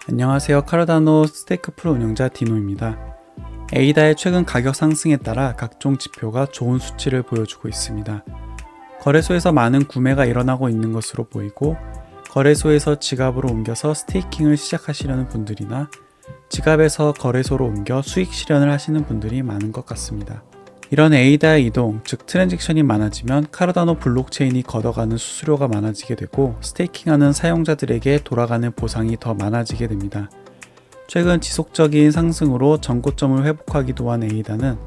안녕하세요. 카르다노 스테이크풀 운영자 디노입니다. 에이다의 최근 가격 상승에 따라 각종 지표가 좋은 수치를 보여주고 있습니다. 거래소에서 많은 구매가 일어나고 있는 것으로 보이고, 거래소에서 지갑으로 옮겨서 스테이킹을 시작하시려는 분들이나 지갑에서 거래소로 옮겨 수익 실현을 하시는 분들이 많은 것 같습니다. 이런 에이다의 이동, 즉 트랜잭션이 많아지면 카르다노 블록체인이 걷어가는 수수료가 많아지게 되고, 스테이킹하는 사용자들에게 돌아가는 보상이 더 많아지게 됩니다. 최근 지속적인 상승으로 전고점을 회복하기도 한 에이다는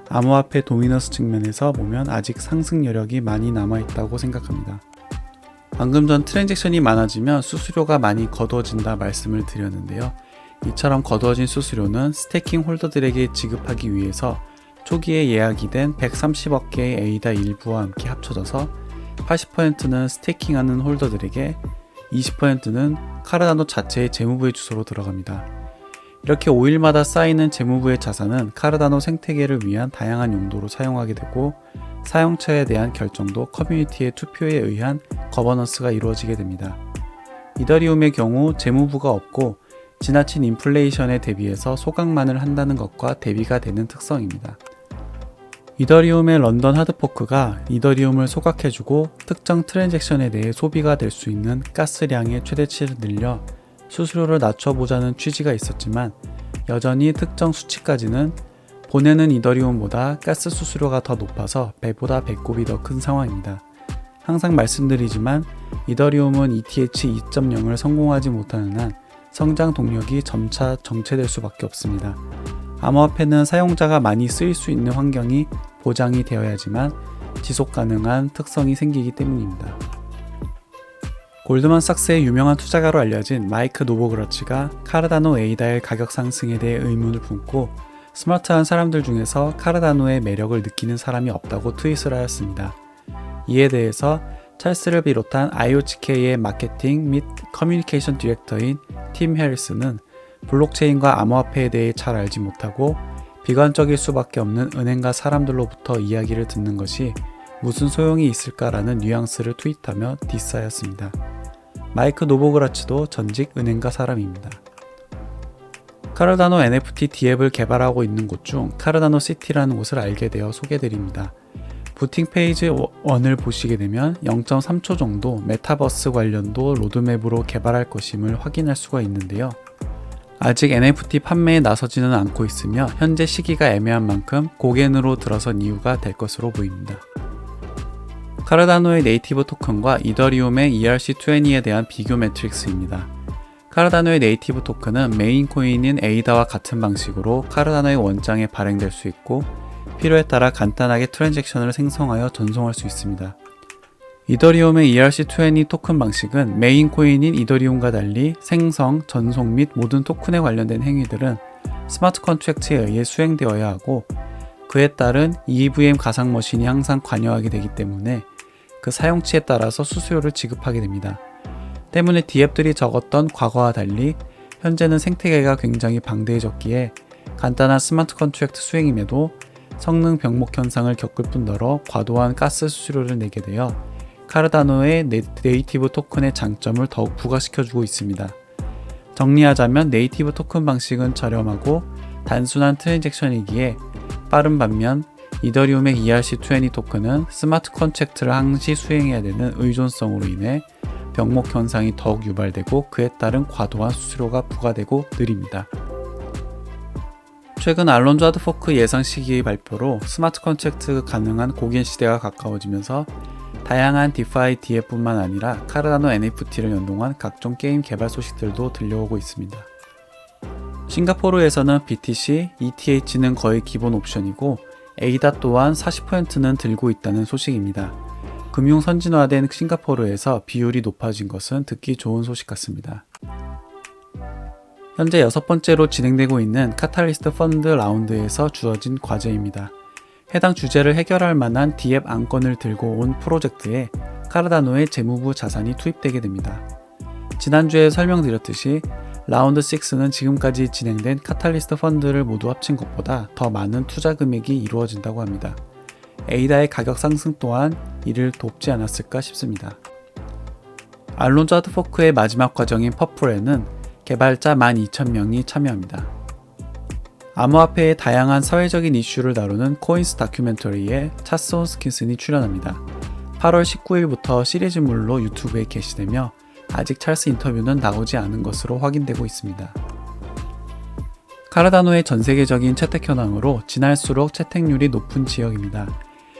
암호화폐 도미너스 측면에서 보면 아직 상승 여력이 많이 남아있다고 생각합니다. 방금 전 트랜잭션이 많아지면 수수료가 많이 거두어진다 말씀을 드렸는데요. 이처럼 거두어진 수수료는 스테이킹 홀더들에게 지급하기 위해서 초기에 예약이 된 130억 개의 에이다 일부와 함께 합쳐져서 80%는 스테이킹하는 홀더들에게, 20%는 카르다노 자체의 재무부의 주소로 들어갑니다. 이렇게 5일마다 쌓이는 재무부의 자산은 카르다노 생태계를 위한 다양한 용도로 사용하게 되고, 사용처에 대한 결정도 커뮤니티의 투표에 의한 거버넌스가 이루어지게 됩니다. 이더리움의 경우 재무부가 없고 지나친 인플레이션에 대비해서 소각만을 한다는 것과 대비가 되는 특성입니다. 이더리움의 런던 하드포크가 이더리움을 소각해주고 특정 트랜잭션에 대해 소비가 될 수 있는 가스량의 최대치를 늘려 수수료를 낮춰보자는 취지가 있었지만, 여전히 특정 수치까지는 보내는 이더리움보다 가스 수수료가 더 높아서 배보다 배꼽이 더 큰 상황입니다. 항상 말씀드리지만 이더리움은 ETH 2.0을 성공하지 못하는 한 성장 동력이 점차 정체될 수밖에 없습니다. 암호화폐는 사용자가 많이 쓰일 수 있는 환경이 보장이 되어야지만 지속 가능한 특성이 생기기 때문입니다. 골드만삭스의 유명한 투자가로 알려진 마이크 노보그러치가 카르다노 에이다의 가격 상승에 대해 의문을 품고, 스마트한 사람들 중에서 카르다노의 매력을 느끼는 사람이 없다고 트윗을 하였습니다. 이에 대해서 찰스를 비롯한 IOHK의 마케팅 및 커뮤니케이션 디렉터인 팀 해리스는 블록체인과 암호화폐에 대해 잘 알지 못하고 비관적일 수밖에 없는 은행가 사람들로부터 이야기를 듣는 것이 무슨 소용이 있을까라는 뉘앙스를 트윗하며 디스하였습니다. 마이크 노보그라치도 전직 은행가 사람입니다. 카르다노 NFT D앱을 개발하고 있는 곳 중 카르다노 시티라는 곳을 알게 되어 소개드립니다. 부팅 페이지 1을 보시게 되면 0.3초 정도 메타버스 관련도 로드맵으로 개발할 것임을 확인할 수가 있는데요. 아직 NFT 판매에 나서지는 않고 있으며 현재 시기가 애매한 만큼 고겐으로 들어선 이유가 될 것으로 보입니다. 카르다노의 네이티브 토큰과 이더리움의 ERC20에 대한 비교 매트릭스입니다. 카르다노의 네이티브 토큰은 메인 코인인 에이다와 같은 방식으로 카르다노의 원장에 발행될 수 있고, 필요에 따라 간단하게 트랜잭션을 생성하여 전송할 수 있습니다. 이더리움의 ERC20 토큰 방식은 메인 코인인 이더리움과 달리 생성, 전송 및 모든 토큰에 관련된 행위들은 스마트 컨트랙트에 의해 수행되어야 하고, 그에 따른 EVM 가상 머신이 항상 관여하게 되기 때문에 그 사용치에 따라서 수수료를 지급하게 됩니다. 때문에 D앱들이 적었던 과거와 달리 현재는 생태계가 굉장히 방대해졌기에 간단한 스마트 컨트랙트 수행임에도 성능 병목 현상을 겪을 뿐더러 과도한 가스 수수료를 내게 되어 카르다노의 네이티브 토큰의 장점을 더욱 부각시켜주고 있습니다. 정리하자면 네이티브 토큰 방식은 저렴하고 단순한 트랜잭션이기에 빠른 반면 이더리움의 ERC20 토큰은 스마트 컨트랙트를 항시 수행해야 되는 의존성으로 인해 병목 현상이 더욱 유발되고 그에 따른 과도한 수수료가 부과되고 느립니다. 최근 알론조 하드포크 예상 시기의 발표로 스마트 컨트랙트 가능한 고겐 시대가 가까워지면서 다양한 디파이 D앱뿐만 아니라 카르다노 NFT를 연동한 각종 게임 개발 소식들도 들려오고 있습니다. 싱가포르에서는 BTC, ETH는 거의 기본 옵션이고 에이다 또한 40%는 들고 있다는 소식입니다. 금융 선진화된 싱가포르에서 비율이 높아진 것은 듣기 좋은 소식 같습니다. 현재 6번째로 진행되고 있는 카탈리스트 펀드 라운드에서 주어진 과제입니다. 해당 주제를 해결할 만한 D앱 안건을 들고 온 프로젝트에 카르다노의 재무부 자산이 투입되게 됩니다. 지난주에 설명드렸듯이 라운드 6는 지금까지 진행된 카탈리스트 펀드를 모두 합친 것보다 더 많은 투자 금액이 이루어진다고 합니다. 에이다의 가격 상승 또한 이를 돕지 않았을까 싶습니다. 알론조 하드포크의 마지막 과정인 퍼플에는 개발자 12,000명이 참여합니다. 암호화폐의 다양한 사회적인 이슈를 다루는 코인스 다큐멘터리에 찰스 홈킨슨이 출연합니다. 8월 19일부터 시리즈물로 유튜브에 게시되며 아직 찰스 인터뷰는 나오지 않은 것으로 확인되고 있습니다. 카르다노의 전세계적인 채택 현황으로 지날수록 채택률이 높은 지역입니다.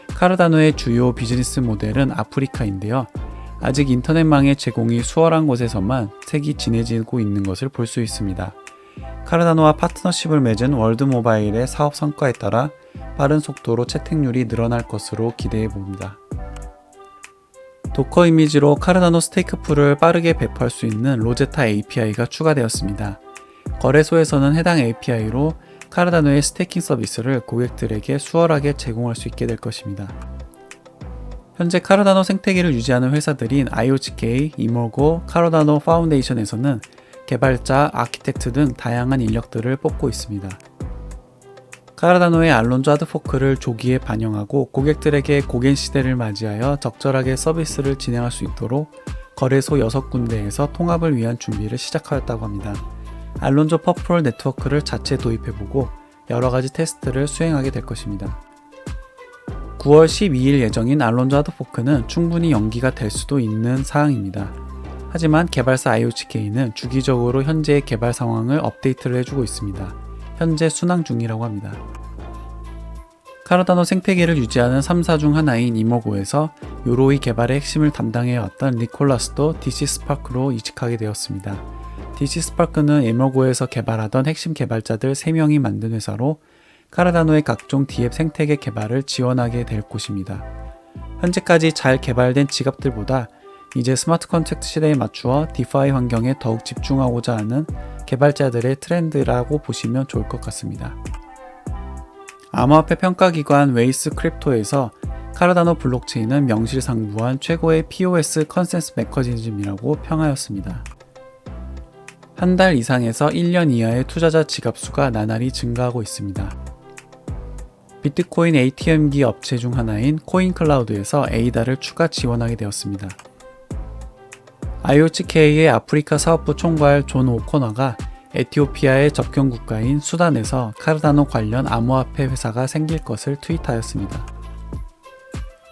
카르다노의 주요 비즈니스 모델은 아프리카인데요. 아직 인터넷망의 제공이 수월한 곳에서만 색이 진해지고 있는 것을 볼 수 있습니다. 카르다노와 파트너십을 맺은 월드모바일의 사업 성과에 따라 빠른 속도로 채택률이 늘어날 것으로 기대해 봅니다. 도커 이미지로 카르다노 스테이크풀을 빠르게 배포할 수 있는 로제타 API가 추가되었습니다. 거래소에서는 해당 API로 카르다노의 스테이킹 서비스를 고객들에게 수월하게 제공할 수 있게 될 것입니다. 현재 카르다노 생태계를 유지하는 회사들인 IOGK, 이모고, 카르다노 파운데이션에서는 개발자, 아키텍트 등 다양한 인력들을 뽑고 있습니다. 카르다노의 알론조 하드포크를 조기에 반영하고 고객들에게 고갱 시대를 맞이하여 적절하게 서비스를 진행할 수 있도록 거래소 6군데에서 통합을 위한 준비를 시작하였다고 합니다. 알론조 퍼플 네트워크를 자체 도입해보고 여러가지 테스트를 수행하게 될 것입니다. 9월 12일 예정인 알론조 하드포크는 충분히 연기가 될 수도 있는 사항입니다. 하지만 개발사 IOGK는 주기적으로 현재의 개발 상황을 업데이트를 해주고 있습니다. 현재 순항 중이라고 합니다. 카르다노 생태계를 유지하는 3사 중 하나인 이모고에서 요로이 개발의 핵심을 담당해왔던 니콜라스도 DC 스파크로 이직하게 되었습니다. DC 스파크는 이모고에서 개발하던 핵심 개발자들 3명이 만든 회사로 카르다노의 각종 DApp 생태계 개발을 지원하게 될 곳입니다. 현재까지 잘 개발된 지갑들보다 이제 스마트 컨트랙트 시대에 맞추어 디파이 환경에 더욱 집중하고자 하는 개발자들의 트렌드라고 보시면 좋을 것 같습니다. 암호화폐 평가기관 웨이스 크립토에서 카르다노 블록체인은 명실상부한 최고의 POS 컨센스 메커니즘이라고 평하였습니다. 한 달 이상에서 1년 이하의 투자자 지갑 수가 나날이 증가하고 있습니다. 비트코인 ATM기 업체 중 하나인 코인클라우드에서 에이다를 추가 지원하게 되었습니다. IOGK의 아프리카 사업부 총괄 존 오코너가 에티오피아의 접경 국가인 수단에서 카르다노 관련 암호화폐 회사가 생길 것을 트윗하였습니다.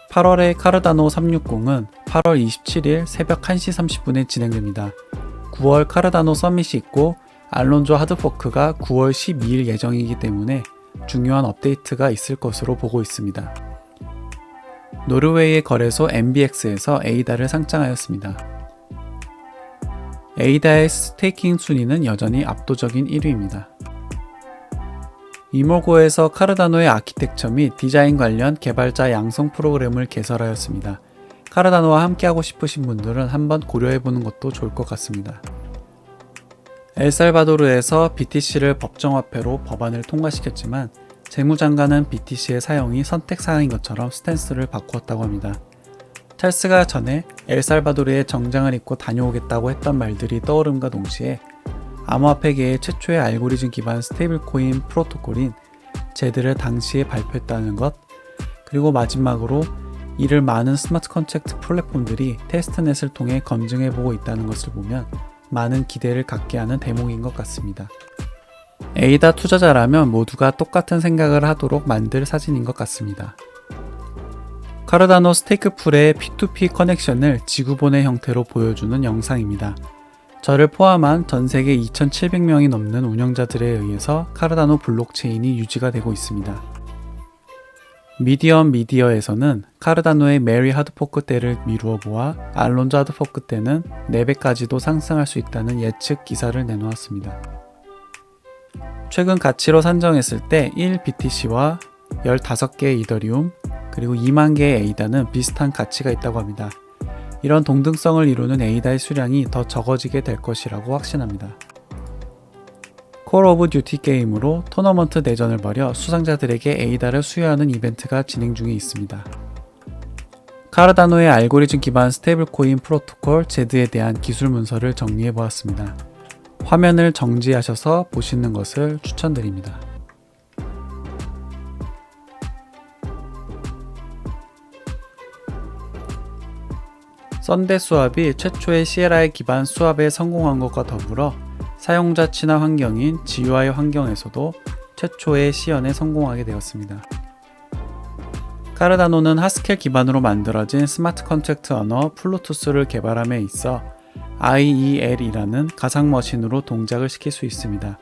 8월의 카르다노 360은 8월 27일 새벽 1시 30분에 진행됩니다. 9월 카르다노 서밋이 있고 알론조 하드포크가 9월 12일 예정이기 때문에 중요한 업데이트가 있을 것으로 보고 있습니다. 노르웨이의 거래소 MBX에서 에이다를 상장하였습니다. 에이다의 스테이킹 순위는 여전히 압도적인 1위입니다. 이모고에서 카르다노의 아키텍처 및 디자인 관련 개발자 양성 프로그램을 개설하였습니다. 카르다노와 함께하고 싶으신 분들은 한번 고려해보는 것도 좋을 것 같습니다. 엘살바도르에서 BTC를 법정화폐로 법안을 통과시켰지만 재무장관은 BTC의 사용이 선택사항인 것처럼 스탠스를 바꾸었다고 합니다. 찰스가 전에 엘살바도르에 정장을 입고 다녀오겠다고 했던 말들이 떠오름과 동시에 암호화폐계의 최초의 알고리즘 기반 스테이블코인 프로토콜인 제드를 당시에 발표했다는 것, 그리고 마지막으로 이를 많은 스마트 컨트랙트 플랫폼들이 테스트넷을 통해 검증해보고 있다는 것을 보면 많은 기대를 갖게 하는 대목인 것 같습니다. 에이다 투자자라면 모두가 똑같은 생각을 하도록 만들 사진인 것 같습니다. 카르다노 스테이크풀의 P2P 커넥션을 지구본의 형태로 보여주는 영상입니다. 저를 포함한 전 세계 2,700명이 넘는 운영자들에 의해서 카르다노 블록체인이 유지가 되고 있습니다. 미디엄 미디어에서는 카르다노의 메리 하드포크 때를 미루어 보아 알론조 하드포크 때는 4배까지도 상승할 수 있다는 예측 기사를 내놓았습니다. 최근 가치로 산정했을 때 1BTC와 15개의 이더리움, 그리고 2만 개의 에이다는 비슷한 가치가 있다고 합니다. 이런 동등성을 이루는 에이다의 수량이 더 적어지게 될 것이라고 확신합니다. 콜 오브 듀티 게임으로 토너먼트 내전을 벌여 수상자들에게 에이다를 수여하는 이벤트가 진행 중에 있습니다. 카르다노의 알고리즘 기반 스테이블코인 프로토콜 제드에 대한 기술 문서를 정리해 보았습니다. 화면을 정지하셔서 보시는 것을 추천드립니다. 썬데 수압이 최초의 CLI 기반 수압에 성공한 것과 더불어 사용자 친화 환경인 GUI 환경에서도 최초의 시연에 성공하게 되었습니다. 카르다노는 하스켈 기반으로 만들어진 스마트 컨트랙트 언어 플루투스를 개발함에 있어 IEL이라는 가상 머신으로 동작을 시킬 수 있습니다.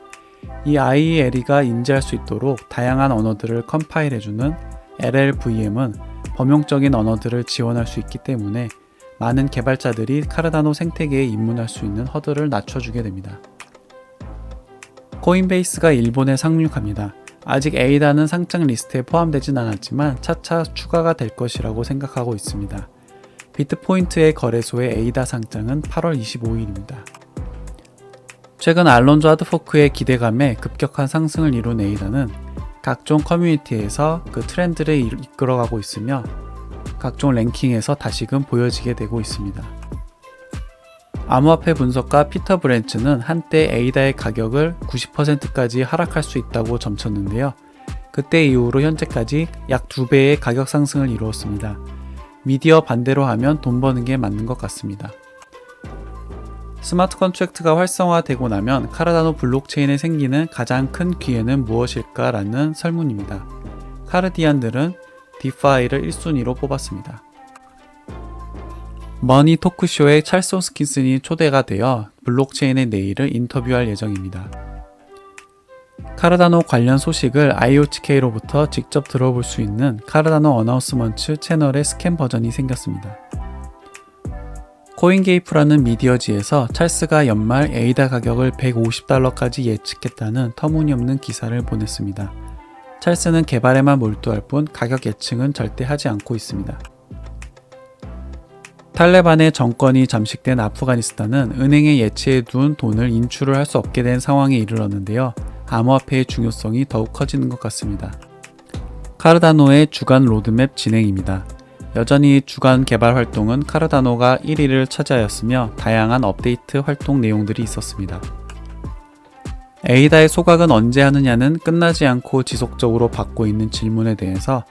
이 IEL이가 인지할 수 있도록 다양한 언어들을 컴파일해주는 LLVM은 범용적인 언어들을 지원할 수 있기 때문에 많은 개발자들이 카르다노 생태계에 입문할 수 있는 허들을 낮춰주게 됩니다. 코인베이스가 일본에 상륙합니다. 아직 에이다는 상장 리스트에 포함되진 않았지만 차차 추가가 될 것이라고 생각하고 있습니다. 비트포인트의 거래소의 에이다 상장은 8월 25일입니다. 최근 알론조 하드포크의 기대감에 급격한 상승을 이룬 에이다는 각종 커뮤니티에서 그 트렌드를 이끌어가고 있으며 각종 랭킹에서 다시금 보여지게 되고 있습니다. 암호화폐 분석가 피터 브랜츠는 한때 에이다의 가격을 90%까지 하락할 수 있다고 점쳤는데요. 그때 이후로 현재까지 약 2배의 가격 상승을 이루었습니다. 미디어 반대로 하면 돈 버는 게 맞는 것 같습니다. 스마트 컨트랙트가 활성화되고 나면 카르다노 블록체인에 생기는 가장 큰 기회는 무엇일까라는 설문입니다. 카르디안들은 디파이를 1순위로 뽑았습니다. 머니 토크쇼에 찰스 홈킨슨이 초대가 되어 블록체인의 내일을 인터뷰할 예정입니다. 카르다노 관련 소식을 IOTK로부터 직접 들어볼 수 있는 카르다노 어나운스먼트 채널의 스캔 버전이 생겼습니다. 코인게이프라는 미디어지에서 찰스가 연말 에이다 가격을 $150까지 예측했다는 터무니없는 기사를 보냈습니다. 찰스는 개발에만 몰두할 뿐 가격 예측은 절대 하지 않고 있습니다. 탈레반의 정권이 잠식된 아프가니스탄은 은행에 예치해둔 돈을 인출을 할 수 없게 된 상황에 이르렀는데요. 암호화폐의 중요성이 더욱 커지는 것 같습니다. 카르다노의 주간 로드맵 진행입니다. 여전히 주간 개발 활동은 카르다노가 1위를 차지하였으며 다양한 업데이트 활동 내용들이 있었습니다. 에이다의 소각은 언제 하느냐는 끝나지 않고 지속적으로 받고 있는 질문에 대해서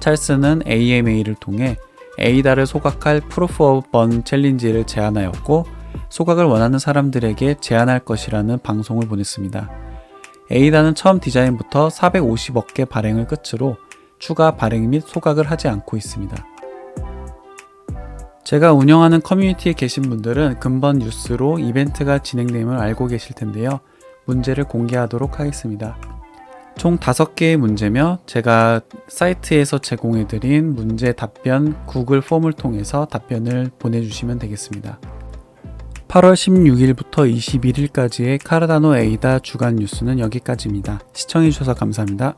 찰스는 AMA를 통해 에이다를 소각할 프루프 오브 번 챌린지를 제안하였고 소각을 원하는 사람들에게 제안할 것이라는 방송을 보냈습니다. 에이다는 처음 디자인부터 450억 개 발행을 끝으로 추가 발행 및 소각을 하지 않고 있습니다. 제가 운영하는 커뮤니티에 계신 분들은 근본 뉴스로 이벤트가 진행됨을 알고 계실 텐데요. 문제를 공개하도록 하겠습니다. 총 5개의 문제며 제가 사이트에서 제공해드린 문제 답변 구글 폼을 통해서 답변을 보내주시면 되겠습니다. 8월 16일부터 21일까지의 카르다노 에이다 주간 뉴스는 여기까지입니다. 시청해주셔서 감사합니다.